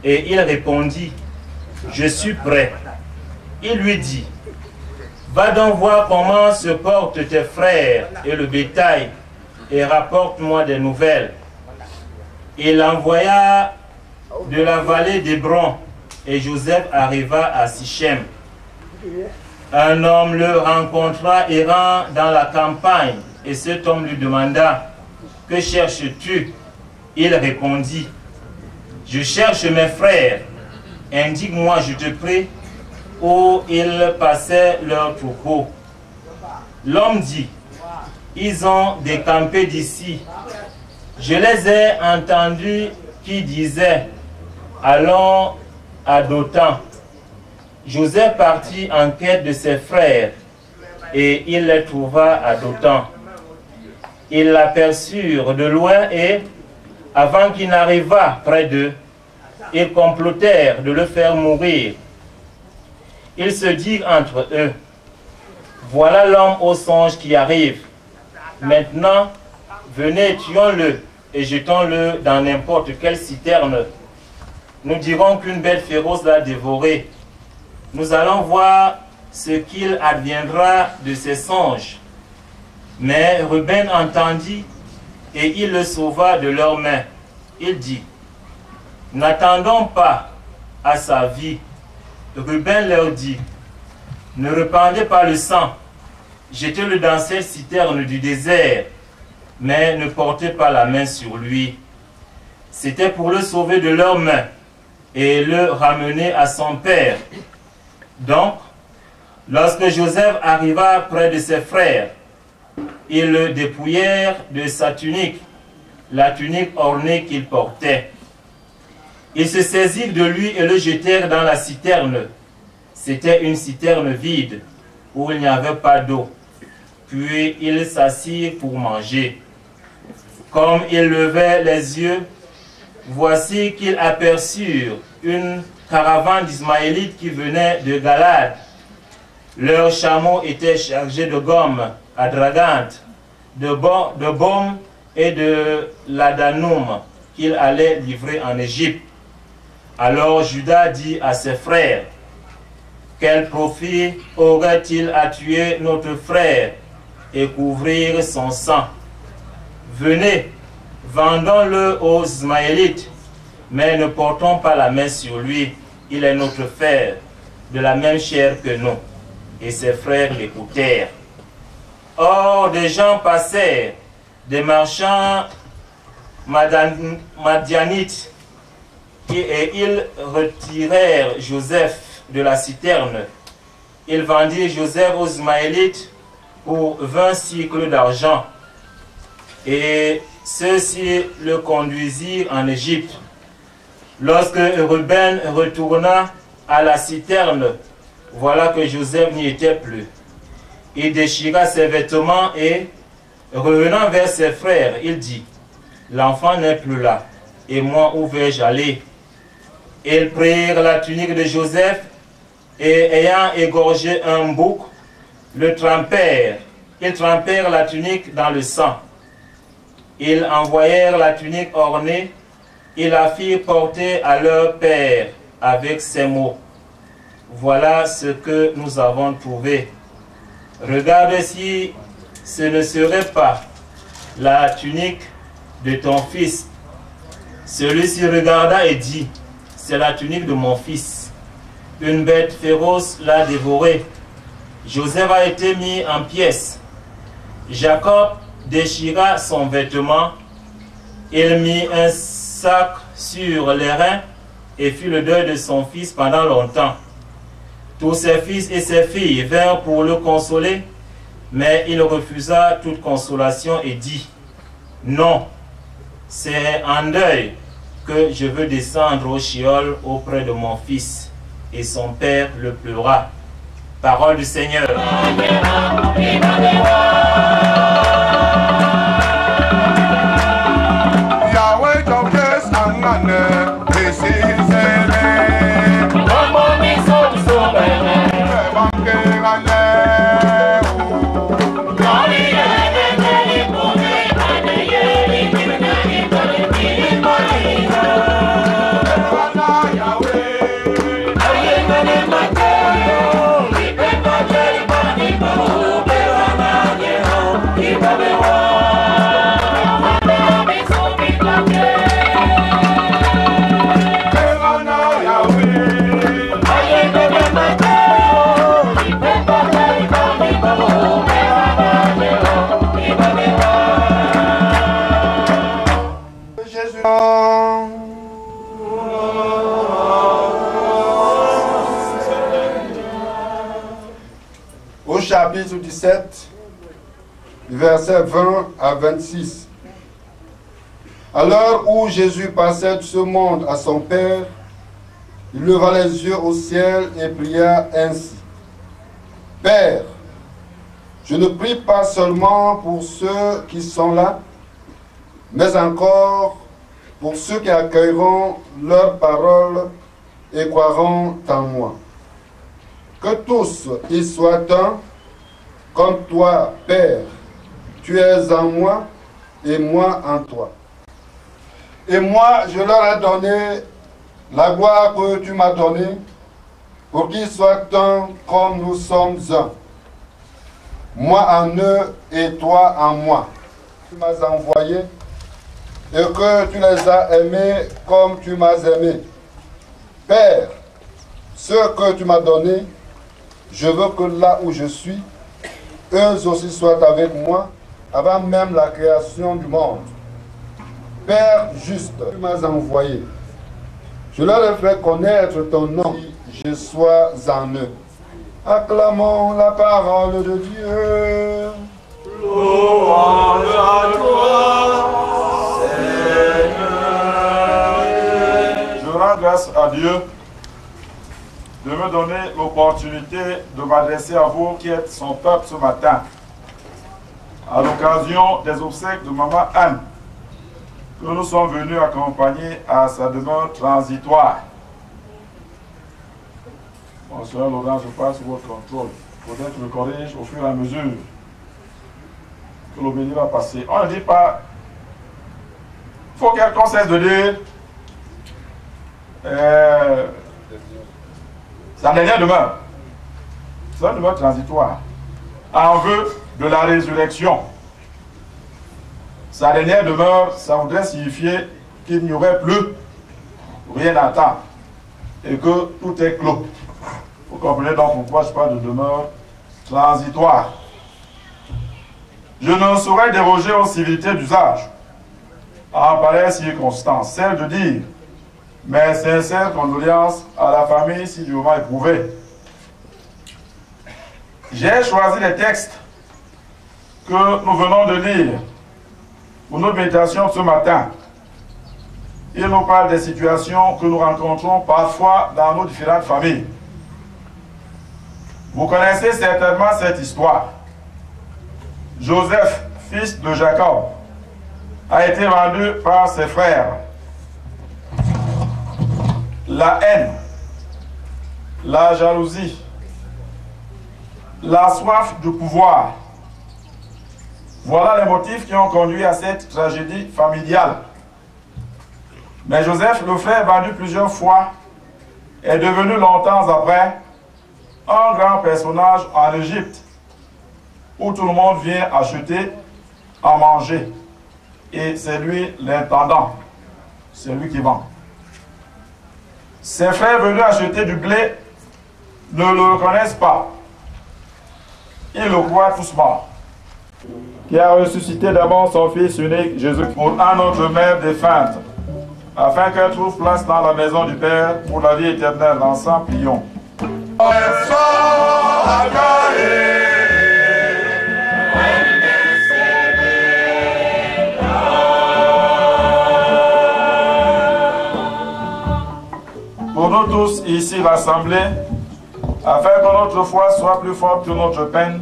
Et il répondit, je suis prêt. Il lui dit, va donc voir comment se portent tes frères et le bétail, et rapporte-moi des nouvelles. Il envoya de la vallée d'Hébron, et Joseph arriva à Sichem. Un homme le rencontra errant dans la campagne, et cet homme lui demanda, que cherches-tu? Il répondit, je cherche mes frères, indique-moi, je te prie, où ils passaient leur troupeau. L'homme dit, ils ont décampé d'ici. Je les ai entendus qui disaient, allons à Dothan. Joseph partit en quête de ses frères, et il les trouva à Dothan. Ils l'aperçurent de loin et, avant qu'il n'arrivât près d'eux, ils complotèrent de le faire mourir. Ils se dirent entre eux, voilà l'homme au songe qui arrive. Maintenant, venez, tuons-le et jetons-le dans n'importe quelle citerne. Nous dirons qu'une bête féroce l'a dévoré. Nous allons voir ce qu'il adviendra de ces songes. Mais Ruben entendit et il le sauva de leurs mains. Il dit, n'attendons pas à sa vie. Ruben leur dit, ne répandez pas le sang, jetez-le dans cette citerne du désert, mais ne portez pas la main sur lui. C'était pour le sauver de leurs mains et le ramener à son père. Donc, lorsque Joseph arriva près de ses frères, ils le dépouillèrent de sa tunique, la tunique ornée qu'il portait. Ils se saisirent de lui et le jetèrent dans la citerne. C'était une citerne vide, où il n'y avait pas d'eau. Puis ils s'assirent pour manger. Comme ils levaient les yeux, voici qu'ils aperçurent une caravane d'Ismaélites qui venait de Galade. Leurs chameaux étaient chargés de gomme adragante, de baume et de ladanoum qu'ils allaient livrer en Égypte. Alors Judas dit à ses frères, quel profit aurait-il à tuer notre frère et couvrir son sang? Venez, vendons-le aux Ismaélites, mais ne portons pas la main sur lui, il est notre frère, de la même chair que nous. Et ses frères l'écoutèrent. Or, des gens passèrent, des marchands madianites, et ils retirèrent Joseph de la citerne. Ils vendirent Joseph aux Ismaélites pour 20 cycles d'argent. Et ceux-ci le conduisirent en Égypte. Lorsque Ruben retourna à la citerne, voilà que Joseph n'y était plus. Il déchira ses vêtements et, revenant vers ses frères, il dit, l'enfant n'est plus là, et moi où vais-je aller? Ils prirent la tunique de Joseph et, ayant égorgé un bouc, le trempèrent. Ils trempèrent la tunique dans le sang. Ils envoyèrent la tunique ornée et la firent porter à leur père avec ces mots. Voilà ce que nous avons trouvé. Regarde si ce ne serait pas la tunique de ton fils. Celui-ci regarda et dit, c'est la tunique de mon fils. Une bête féroce l'a dévoré. Joseph a été mis en pièces. Jacob déchira son vêtement. Il mit un sac sur les reins et fit le deuil de son fils pendant longtemps. Tous ses fils et ses filles vinrent pour le consoler, mais il refusa toute consolation et dit, non, c'est en deuil que je veux descendre au Sheol auprès de mon fils. Et son père le pleura. Parole du Seigneur. chapitre 17, versets 20 à 26. À l'heure où Jésus passait de ce monde à son Père, il leva les yeux au ciel et pria ainsi. Père, je ne prie pas seulement pour ceux qui sont là, mais encore pour ceux qui accueilleront leurs paroles et croiront en moi. Que tous y soient un, comme toi, Père, tu es en moi et moi en toi. Et moi, je leur ai donné la gloire que tu m'as donnée, pour qu'ils soient un comme nous sommes un. Moi en eux et toi en moi. Tu m'as envoyé et que tu les as aimés comme tu m'as aimé. Père, ce que tu m'as donné, je veux que là où je suis, eux aussi soient avec moi avant même la création du monde. Père juste, tu m'as envoyé. Je leur ai fait connaître ton nom, je sois en eux. Acclamons la parole de Dieu. Louange à toi, Seigneur. Je rends grâce à Dieu de me donner l'opportunité de m'adresser à vous qui êtes son peuple ce matin, à l'occasion des obsèques de Maman Anne, que nous sommes venus accompagner à sa demeure transitoire. Mon soeur Laurent, je passe sous votre contrôle. Peut-être que je le corrige au fur et à mesure que l'obédience va passer. On ne dit pas, il faut quelqu'un cesse de dire sa dernière demeure. C'est une demeure transitoire. En vue de la résurrection. Sa dernière demeure, ça voudrait signifier qu'il n'y aurait plus rien à attendre et que tout est clos. Vous comprenez donc pourquoi je parle de demeure transitoire. Je ne saurais déroger aux civilités d'usage en pareille circonstance, celle de dire mes sincères condoléances à la famille si durement éprouvée. J'ai choisi les textes que nous venons de lire pour notre méditation ce matin. Il nous parle des situations que nous rencontrons parfois dans nos différentes familles. Vous connaissez certainement cette histoire. Joseph, fils de Jacob, a été vendu par ses frères. La haine, la jalousie, la soif de pouvoir. Voilà les motifs qui ont conduit à cette tragédie familiale. Mais Joseph, le frère vendu plusieurs fois, est devenu longtemps après un grand personnage en Égypte, où tout le monde vient acheter à manger. Et c'est lui l'intendant, c'est lui qui vend. Ses frères venus acheter du blé ne le reconnaissent pas. Ils le croient tous morts. Qui a ressuscité d'abord son fils unique, Jésus, pour un autre mère défunte, afin qu'elle trouve place dans la maison du Père pour la vie éternelle. Ensemble, prions. Pour nous tous ici rassemblés, afin que notre foi soit plus forte que notre peine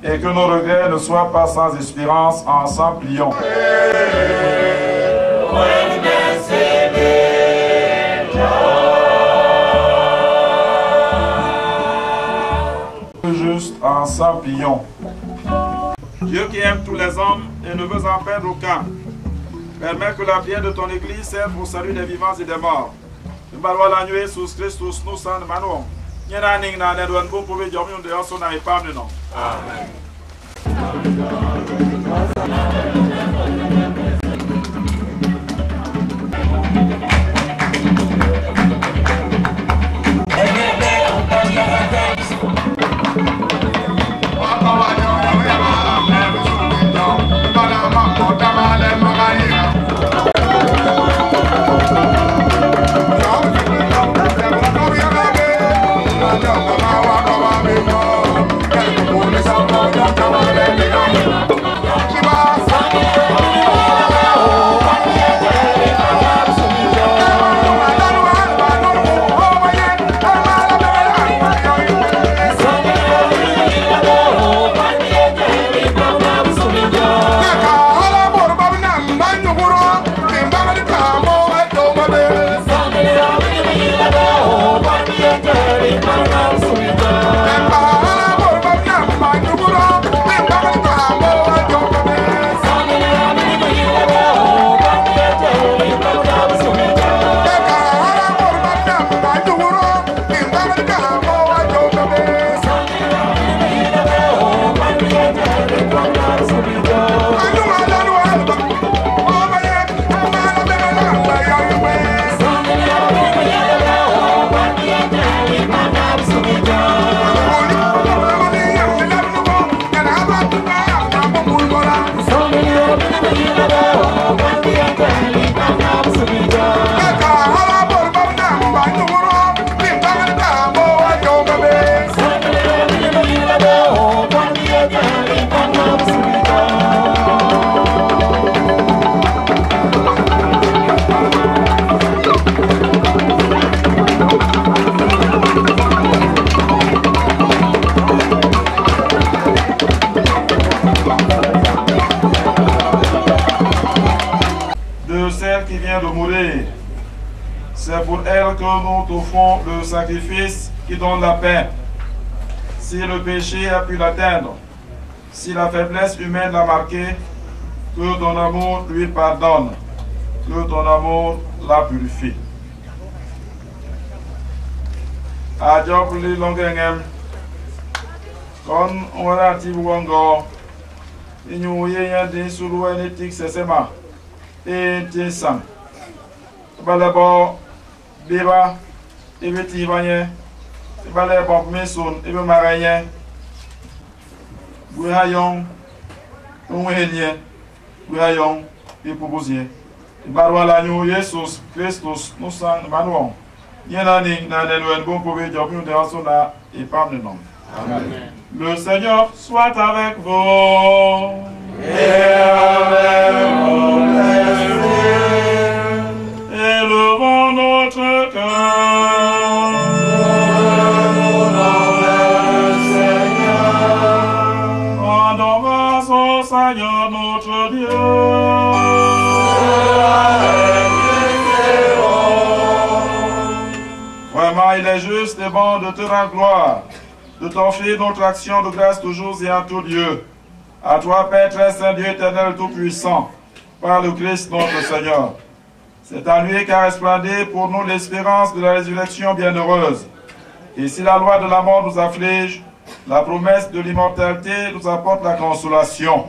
et que nos regrets ne soient pas sans espérance, ensemble prions. Juste ensemble prions. Dieu qui aime tous les hommes et ne veut en perdre aucun, permet que la prière de ton Église serve au salut des vivants et des morts. Nous parlons la nuit sous Christus, nous sommes manou. Nous avons bon pour Dieu, nous devons s'en épargner. Amen. Let's go. C'est pour elle que nous offrons le sacrifice qui donne la paix. Si le péché a pu l'atteindre, si la faiblesse humaine l'a marqué, que ton amour lui pardonne, que ton amour la purifie. Adieu pour les longues. Kon wala tibuwango inyu yenya de sulu enetik sesema tinsam balabo biba ibeti banye balabo meson ibe maranye guhayon unwenye guhayon ipubuzie barwala nyu Jesus Christus nusan manuon yena ni na denwen bon pobe job nous de asona et pas de nom. Amen. Le Seigneur soit avec vous. Et avec mon esprit. Élevons notre cœur. Rendons grâce au Seigneur notre Dieu. Vraiment, il est juste et bon de te rendre gloire, de t'offrir notre action de grâce toujours et en tout lieu. À toi, Père très saint, Dieu éternel, tout-puissant, par le Christ notre Seigneur. C'est à lui qu'a resplendé pour nous l'espérance de la résurrection bienheureuse. Et si la loi de la mort nous afflige, la promesse de l'immortalité nous apporte la consolation.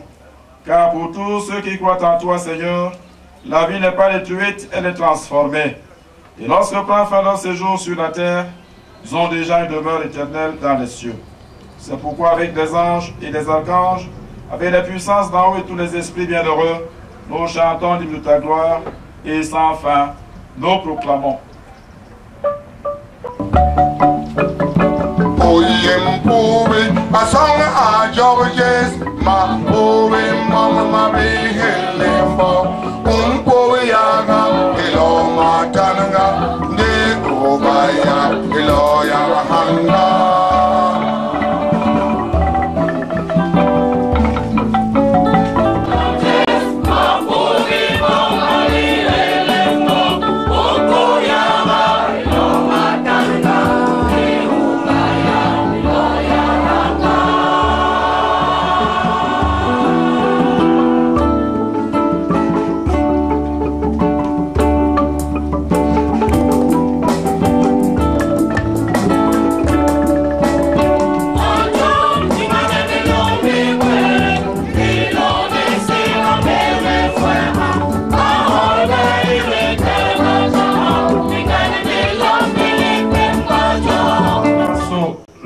Car pour tous ceux qui croient en toi, Seigneur, la vie n'est pas détruite, elle est transformée. Et lorsque prend fin leur séjour sur la terre, ils ont déjà une demeure éternelle dans les cieux. C'est pourquoi avec des anges et des archanges, avec les puissances d'en haut et tous les esprits bienheureux, nous chantons l'hymne de ta gloire et sans fin, nous proclamons.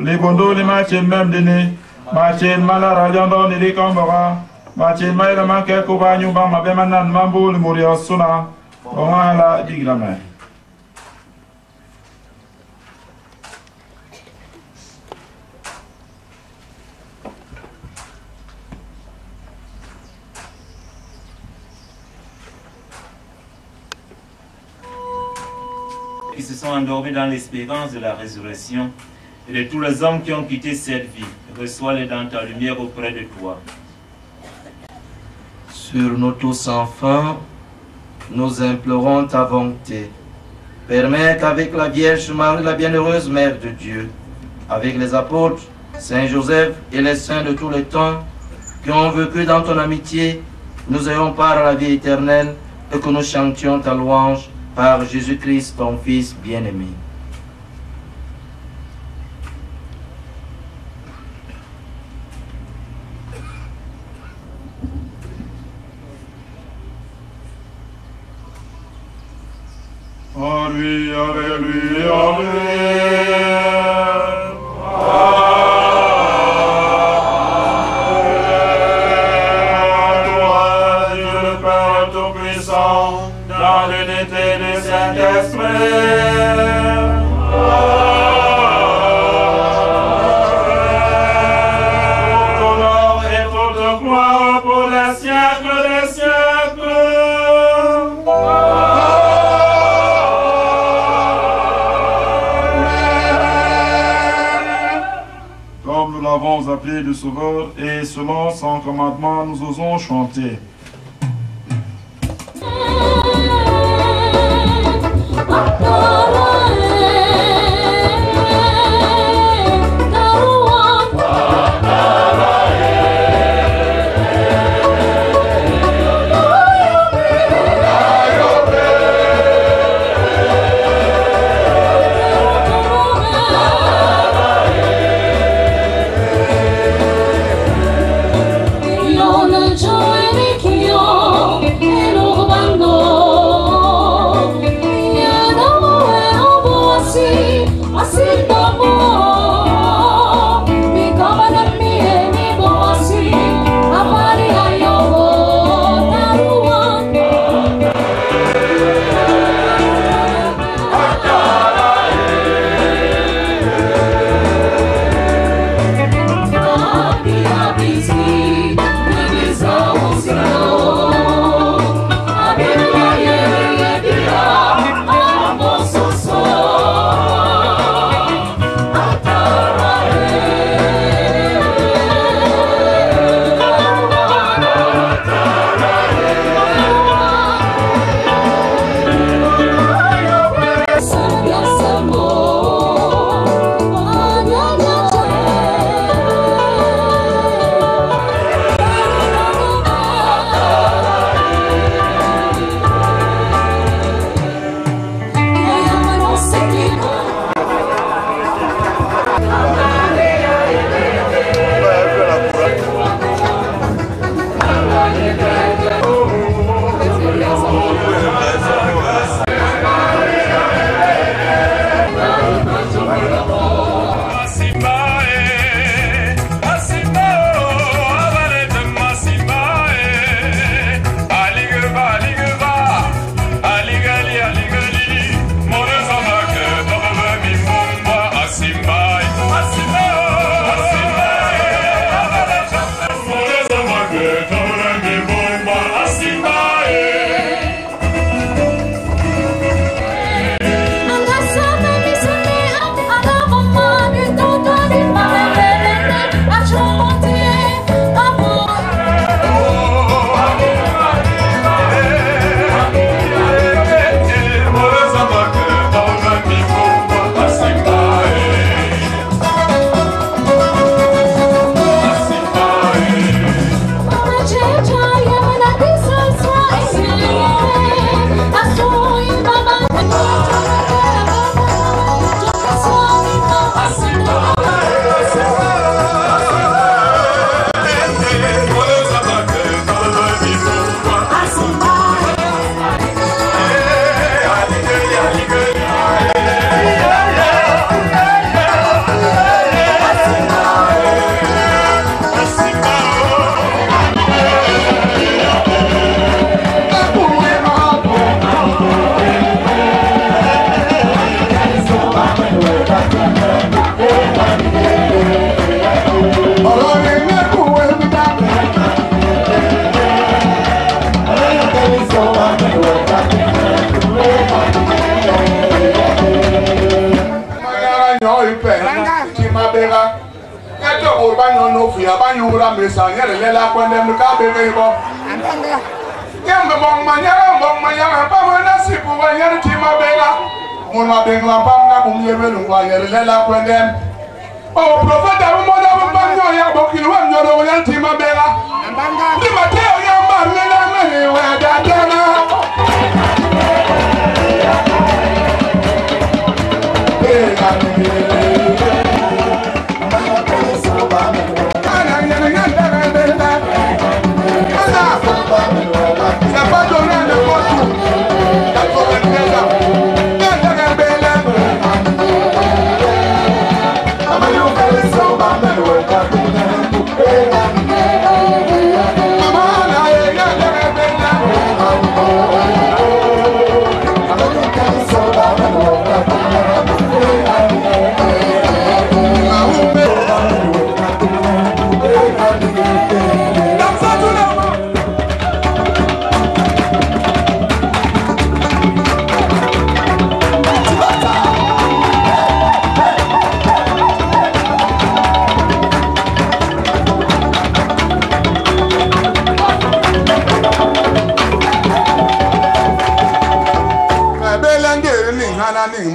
Les bondos, les matchs même dîner, matchs malara, yandon, les cambora, matchs maïla manque, koubanyu, bama, bemanan, mambo, le mourir sona, on a la digrame. Qui se sont endormis dans l'espérance de la résurrection et de tous les hommes qui ont quitté cette vie, reçois-les dans ta lumière auprès de toi. Sur nous tous enfin, nous implorons ta bonté. Permets qu'avec la Vierge Marie, la bienheureuse Mère de Dieu, avec les apôtres, Saint Joseph et les saints de tous les temps, qui ont vécu dans ton amitié, nous ayons part à la vie éternelle et que nous chantions ta louange par Jésus-Christ, ton Fils bien-aimé. En lui, avec lui, en lui. Toi, Dieu le Père Tout-Puissant, dans l'unité du Saint-Esprit. Tout honneur et toute gloire pour les siècles des siècles. Comme nous l'avons appelé le Sauveur, et selon son commandement, nous osons chanter. Oh,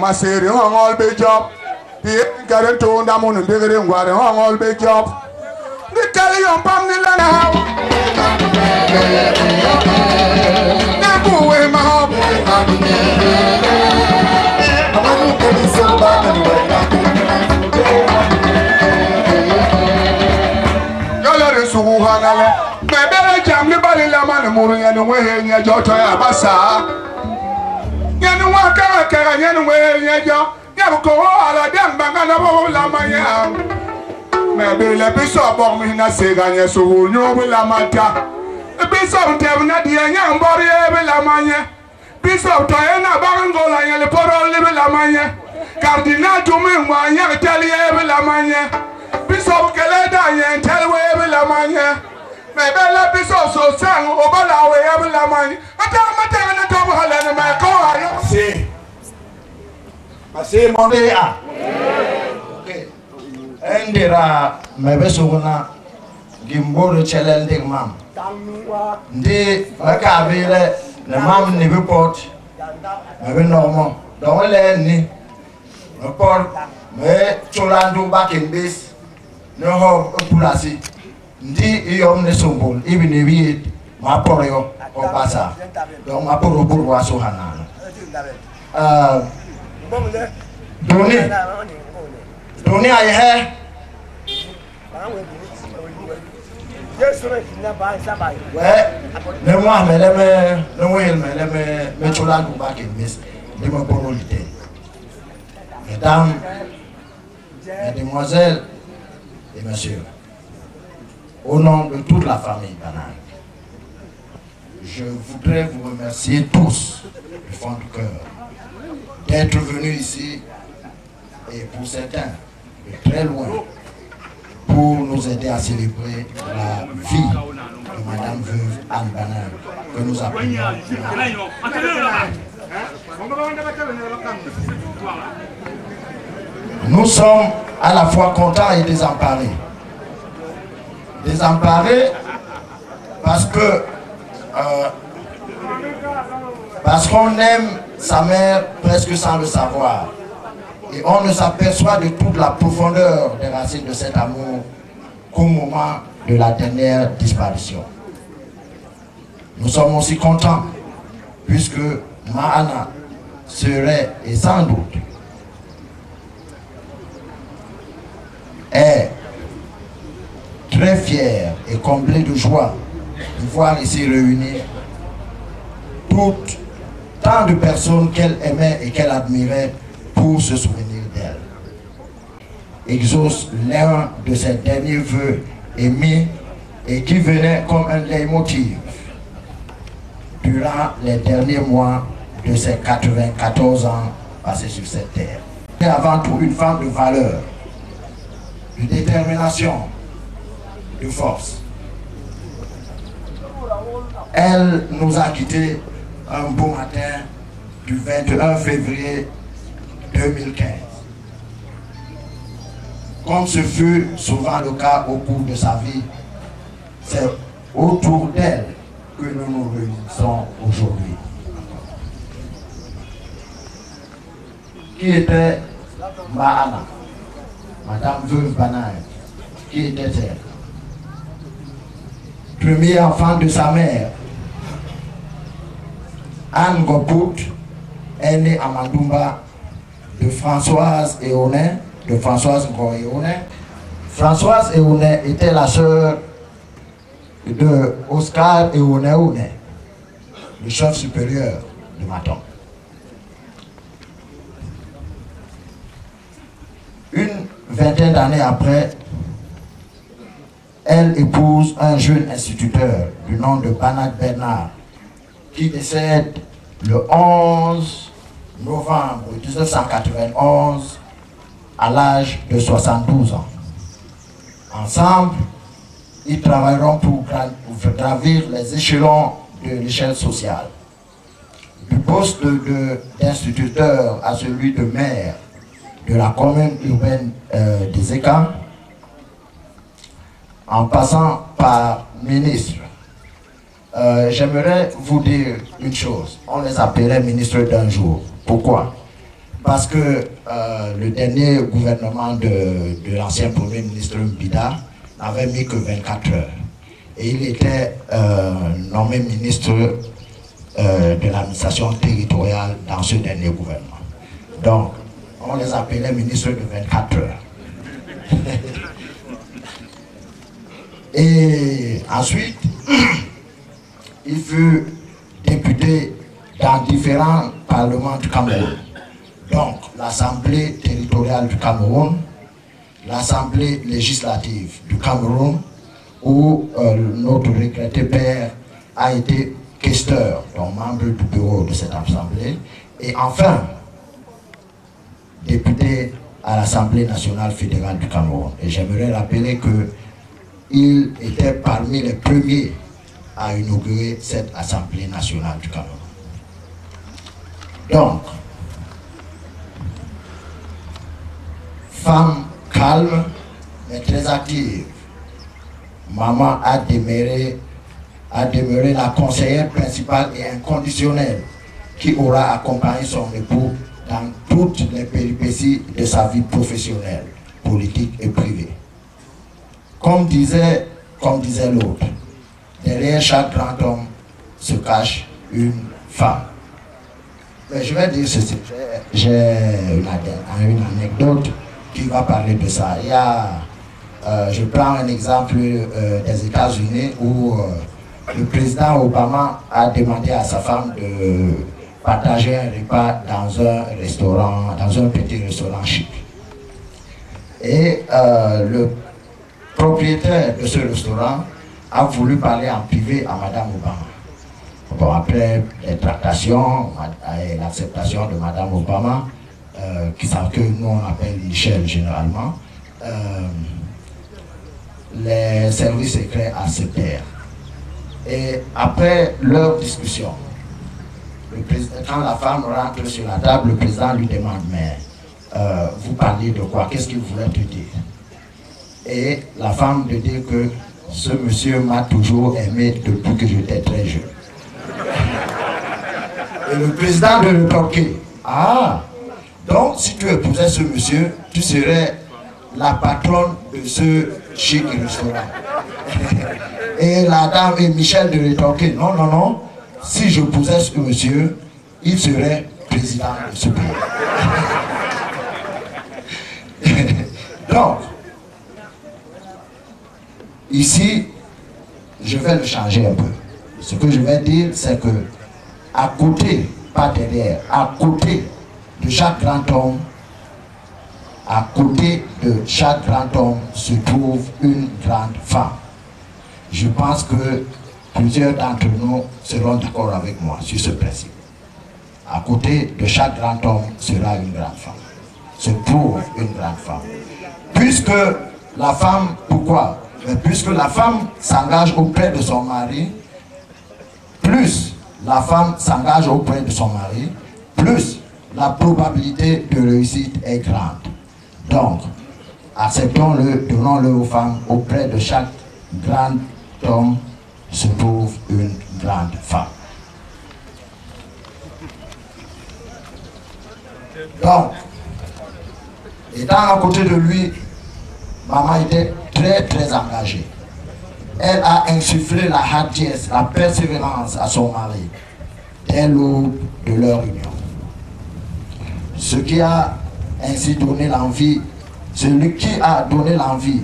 Masiri hongol be job. The guaranto ndamun bigere ngware hongol be job. The carry on pam ni lana. Na buwe ma hop. Amanu kali soba Yolare suhu hanale. Bebere jam ni bali la man muru ya no we nya joto ya basa. Nyanu waka kara nyanu we nyejo nya nyam ko ala dem banga na bo la manya me be le biso bo mi na se ganye so nyo bo la mata biso tem na dia nyam bo re be la manya biso to e na bango la nyele poro le be la manya cardinal to me mo nya tali e be la manya biso kele da yen tali we be la manya me be la biso so sang o bo la we e be la manya ata mata na to bo hala na me ko ayo si Masih mau dia. Oke. Endira mebesuguna gimboro chelel ding mam. Ndi maka vile na mam ni report. Mebe normal. Don't let ni report me cholandu back in base. No ho pulasi. Ndi iyom ne sumbul even if it ma poryo o pasa. Donc ma poro buru waso hanana. Doni aye hai ne moi me chola du back in miss de ma borolité mesdames mesdemoiselles et messieurs, au nom de toute la famille Banane, je voudrais vous remercier tous du fond du cœur d'être venus ici et pour certains de très loin pour nous aider à célébrer la vie de Madame Veuve Anne Banane que nous appelons. Nous sommes à la fois contents et désemparés. Désemparés parce qu'on aime sa mère presque sans le savoir. Et on ne s'aperçoit de toute la profondeur des racines de cet amour qu'au moment de la dernière disparition. Nous sommes aussi contents puisque Mahana serait, et sans doute, est très fière et comblée de joie de voir ici réunir tant de personnes qu'elle aimait et qu'elle admirait pour se souvenir d'elle. Exauce l'un de ses derniers vœux émis et qui venait comme un leitmotiv durant les derniers mois de ses 94 ans passés sur cette terre. Elle est avant tout une femme de valeur, de détermination, de force. Elle nous a quittés un beau matin du 21 février 2015. Comme ce fut souvent le cas au cours de sa vie, c'est autour d'elle que nous nous réunissons aujourd'hui. Qui était Mahana, Madame Veuve Banane? Qui était-elle? Premier enfant de sa mère, Anne Gopout est née à Mandumba de Françoise Eonet, de Françoise Ngoyeonet. Françoise Eonet était la sœur de Oscar Eonet, le chef supérieur de Maton. Une vingtaine d'années après, elle épouse un jeune instituteur du nom de Banat Bernard, qui décède le 11 novembre 1991 à l'âge de 72 ans. Ensemble, ils travailleront pour gravir les échelons de l'échelle sociale. Du poste d'instituteur à celui de maire de la commune urbaine des Écans, en passant par ministre. J'aimerais vous dire une chose, on les appelait ministres d'un jour. Pourquoi? Parce que le dernier gouvernement de l'ancien premier ministre Mbida n'avait mis que 24 heures. Et il était nommé ministre de l'administration territoriale dans ce dernier gouvernement. Donc, on les appelait ministres de 24 heures. Et ensuite, il fut député dans différents parlements du Cameroun, Donc, l'Assemblée territoriale du Cameroun, l'Assemblée législative du Cameroun, où notre regretté père a été questeur, donc membre du bureau de cette Assemblée, et enfin, député à l'Assemblée nationale fédérale du Cameroun. Et j'aimerais rappeler qu'il était parmi les premiers à inaugurer cette Assemblée nationale du Cameroun. Donc, femme calme mais très active, maman a demeuré la conseillère principale et inconditionnelle qui aura accompagné son époux dans toutes les péripéties de sa vie professionnelle, politique et privée. Comme disait l'autre, derrière chaque grand homme se cache une femme. Mais je vais dire ceci, j'ai une anecdote qui va parler de ça. Il y a, je prends un exemple des États-Unis où le président Obama a demandé à sa femme de partager un repas dans un restaurant, dans un petit restaurant chic. Et le propriétaire de ce restaurant a voulu parler en privé à Madame Obama. Bon, après les tractations et l'acceptation de Madame Obama, que nous on appelle Michel généralement, les services secrets acceptèrent. Et après leur discussion, quand la femme rentre sur la table, le président lui demande, mais vous parlez de quoi? Qu'est-ce qu'il voulait te dire? Et la femme lui dit que ce monsieur m'a toujours aimé depuis que j'étais très jeune. Et le président de rétorquer, ah, donc si tu épousais ce monsieur, tu serais la patronne de ce chic restaurant. Et la dame et Michel de rétorquer, non, non, non, si je posais ce monsieur, il serait président de ce pays. Donc, ici, je vais le changer un peu. Ce que je vais dire, c'est que à côté, pas derrière, à côté de chaque grand homme, à côté de chaque grand homme se trouve une grande femme. Je pense que plusieurs d'entre nous seront d'accord avec moi sur ce principe. À côté de chaque grand homme sera une grande femme. Se trouve une grande femme. Puisque la femme, pourquoi? Puisque la femme s'engage auprès de son mari, plus la femme s'engage auprès de son mari, plus la probabilité de réussite est grande. Donc, acceptons-le, donnons-le aux femmes, auprès de chaque grand homme se trouve une grande femme. Donc, étant à côté de lui, maman était très engagée. Elle a insufflé la hardiesse, la persévérance à son mari dès l'aube de leur union. Ce qui a ainsi donné l'envie, celui qui a donné l'envie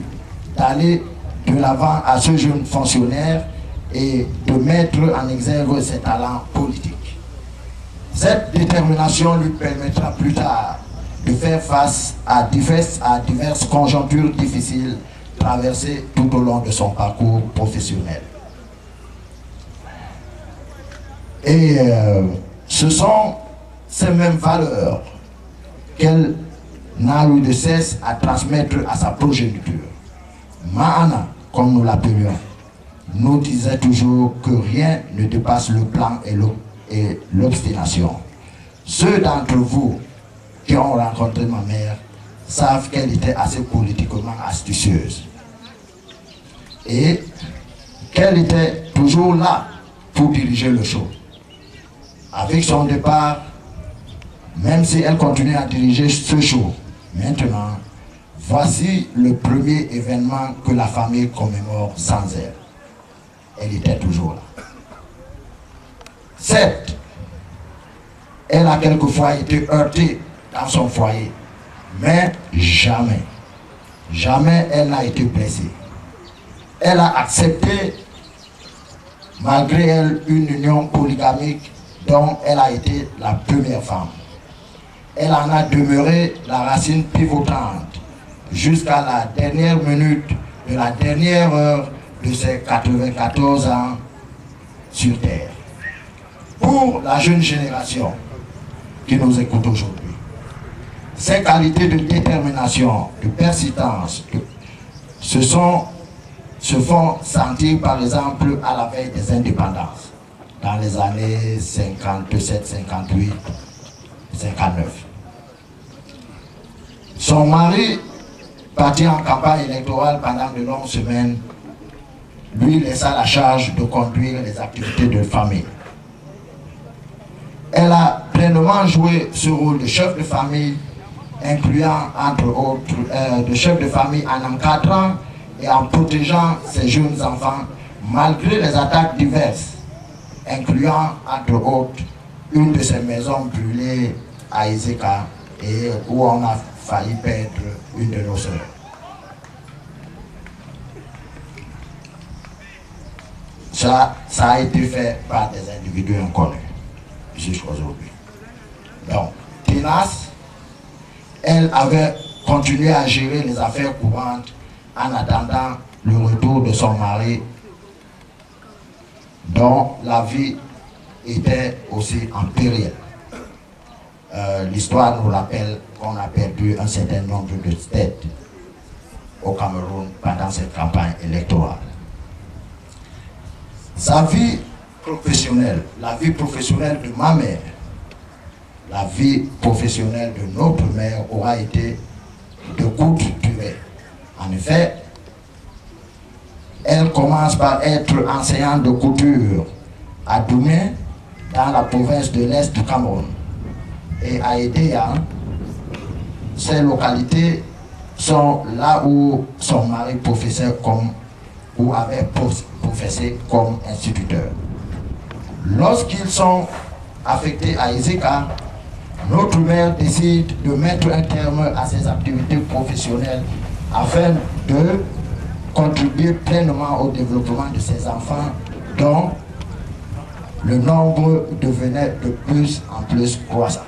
d'aller de l'avant à ce jeune fonctionnaire et de mettre en exergue ses talents politiques. Cette détermination lui permettra plus tard de faire face à diverses conjonctures difficiles traversées tout au long de son parcours professionnel. Et ce sont ces mêmes valeurs qu'elle n'a eu de cesse à transmettre à sa progéniture. Maana, comme nous l'appelions, nous disait toujours que rien ne dépasse le plan et l'obstination. Ceux d'entre vous qui ont rencontré ma mère savent qu'elle était assez politiquement astucieuse et qu'elle était toujours là pour diriger le show. Avec son départ, même si elle continue à diriger ce show, maintenant, voici le premier événement que la famille commémore sans elle. Elle était toujours là. Certes, elle a quelquefois été heurtée dans son foyer, mais jamais elle n'a été blessée. Elle a accepté, malgré elle, une union polygamique dont elle a été la première femme. elle en a demeuré la racine pivotante jusqu'à la dernière minute de la dernière heure de ses 94 ans sur Terre. Pour la jeune génération qui nous écoute aujourd'hui, ces qualités de détermination, de persistance, se font sentir par exemple à la veille des indépendances, dans les années 57, 58, 59. Son mari, parti en campagne électorale pendant de longues semaines, lui laissa la charge de conduire les activités de famille. Elle a pleinement joué ce rôle de chef de famille, incluant entre autres de chef de famille en encadrant et en protégeant ses jeunes enfants malgré les attaques diverses, incluant entre autres une de ses maisons brûlées à Iseka et où on a failli perdre une de nos sœurs. Ça a été fait par des individus inconnus jusqu'aujourd'hui. Donc, tenace, elle avait continué à gérer les affaires courantes en attendant le retour de son mari, dont la vie était aussi en péril. L'histoire nous rappelle qu'on a perdu un certain nombre de têtes au Cameroun pendant cette campagne électorale. Sa vie professionnelle, la vie professionnelle de ma mère, la vie professionnelle de notre mère aura été de courte durée. En effet, elle commence par être enseignante de couture à Doumé, dans la province de l'Est du Cameroun. Et à Edea, ces localités sont là où son mari professait ou avait professé comme instituteur. Lorsqu'ils sont affectés à Iseka, notre mère décide de mettre un terme à ses activités professionnelles afin de contribuer pleinement au développement de ses enfants, dont le nombre devenait de plus en plus croissant.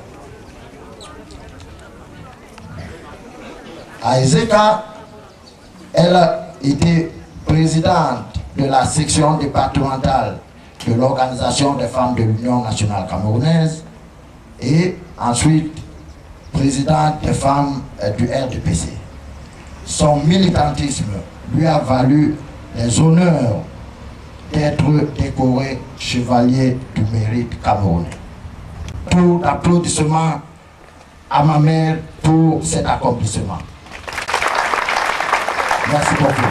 À Iseka, elle a été présidente de la section départementale de l'Organisation des femmes de l'Union nationale camerounaise et ensuite présidente des femmes du RDPC. Son militantisme lui a valu les honneurs d'être décoré chevalier du mérite camerounais. Tout applaudissement à ma mère pour cet accomplissement. Merci beaucoup.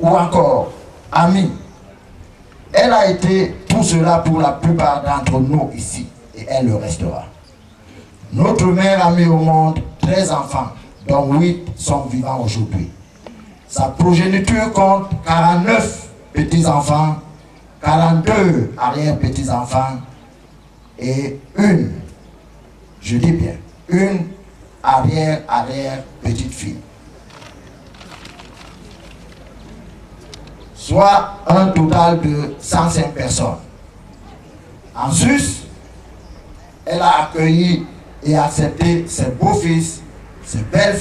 Ou encore, Ami. Elle a été tout cela pour la plupart d'entre nous ici, et elle le restera. Notre mère a mis au monde 13 enfants, dont 8 sont vivants aujourd'hui. Sa progéniture compte 49 petits-enfants, 42 arrière-petits-enfants et une, je dis bien, une arrière-petite-fille. Soit un total de 105 personnes. En sus, elle a accueilli et accepté ses beaux-fils, ses belles